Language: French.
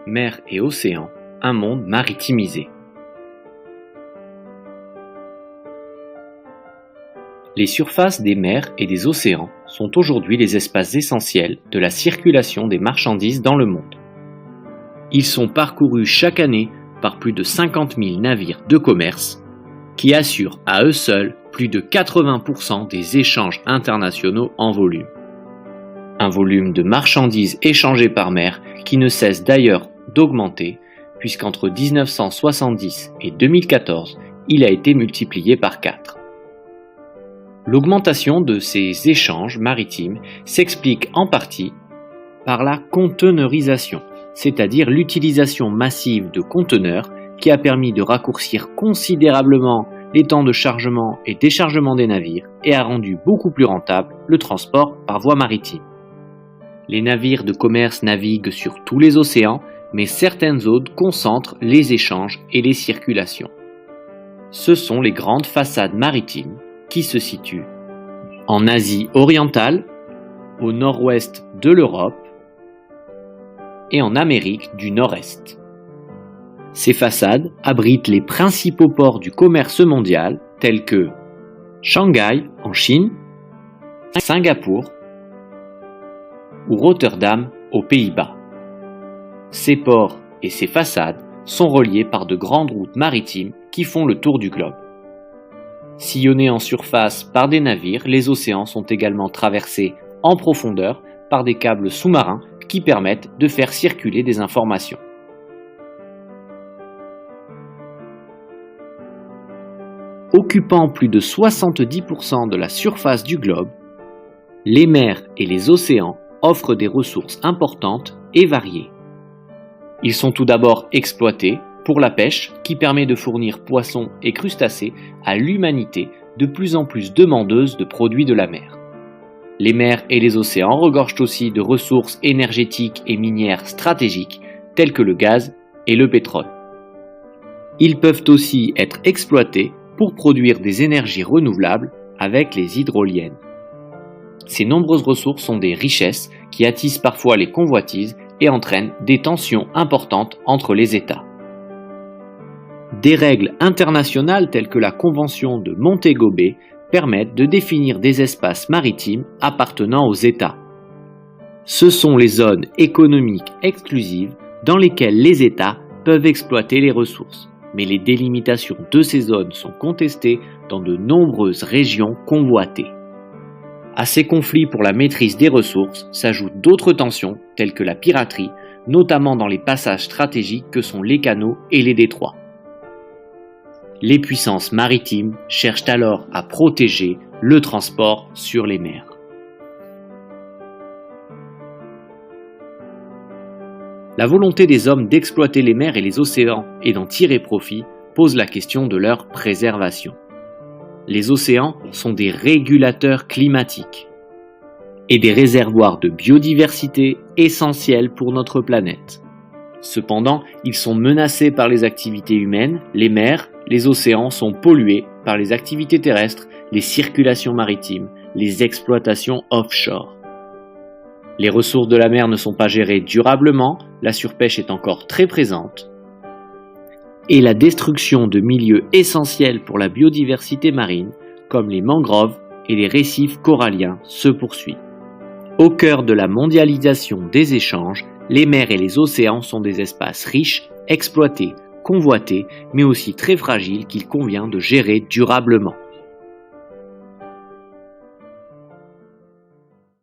mer et océan, un monde maritimisé. Les surfaces des mers et des océans sont aujourd'hui les espaces essentiels de la circulation des marchandises dans le monde. Ils sont parcourus chaque année par plus de 50 000 navires de commerce qui assurent à eux seuls plus de 80% des échanges internationaux en volume. Un volume de marchandises échangées par mer qui ne cesse d'ailleurs d'augmenter puisqu'entre 1970 et 2014, il a été multiplié par 4. L'augmentation de ces échanges maritimes s'explique en partie par la conteneurisation, c'est-à-dire l'utilisation massive de conteneurs qui a permis de raccourcir considérablement les temps de chargement et déchargement des navires et a rendu beaucoup plus rentable le transport par voie maritime. Les navires de commerce naviguent sur tous les océans, mais certaines zones concentrent les échanges et les circulations. Ce sont les grandes façades maritimes qui se situent en Asie orientale, au nord-ouest de l'Europe et en Amérique du Nord-Est. Ces façades abritent les principaux ports du commerce mondial tels que Shanghai en Chine, Singapour ou Rotterdam aux Pays-Bas. Ces ports et ces façades sont reliés par de grandes routes maritimes qui font le tour du globe. Sillonnés en surface par des navires, les océans sont également traversés en profondeur par des câbles sous-marins qui permettent de faire circuler des informations. Occupant plus de 70% de la surface du globe, les mers et les océans offrent des ressources importantes et variées. Ils sont tout d'abord exploités pour la pêche qui permet de fournir poissons et crustacés à l'humanité de plus en plus demandeuse de produits de la mer. Les mers et les océans regorgent aussi de ressources énergétiques et minières stratégiques telles que le gaz et le pétrole. Ils peuvent aussi être exploités pour produire des énergies renouvelables avec les hydroliennes. Ces nombreuses ressources sont des richesses qui attisent parfois les convoitises et entraînent des tensions importantes entre les États. Des règles internationales telles que la Convention de Montego Bay permettent de définir des espaces maritimes appartenant aux États. Ce sont les zones économiques exclusives dans lesquelles les États peuvent exploiter les ressources, mais les délimitations de ces zones sont contestées dans de nombreuses régions convoitées. À ces conflits pour la maîtrise des ressources s'ajoutent d'autres tensions telles que la piraterie, notamment dans les passages stratégiques que sont les canaux et les détroits. Les puissances maritimes cherchent alors à protéger le transport sur les mers. La volonté des hommes d'exploiter les mers et les océans et d'en tirer profit pose la question de leur préservation. Les océans sont des régulateurs climatiques et des réservoirs de biodiversité essentiels pour notre planète. Cependant, ils sont menacés par les activités humaines, les mers, les océans sont pollués par les activités terrestres, les circulations maritimes, les exploitations offshore. Les ressources de la mer ne sont pas gérées durablement, la surpêche est encore très présente, et la destruction de milieux essentiels pour la biodiversité marine, comme les mangroves et les récifs coralliens, se poursuit. Au cœur de la mondialisation des échanges, les mers et les océans sont des espaces riches, exploités, convoités, mais aussi très fragiles qu'il convient de gérer durablement.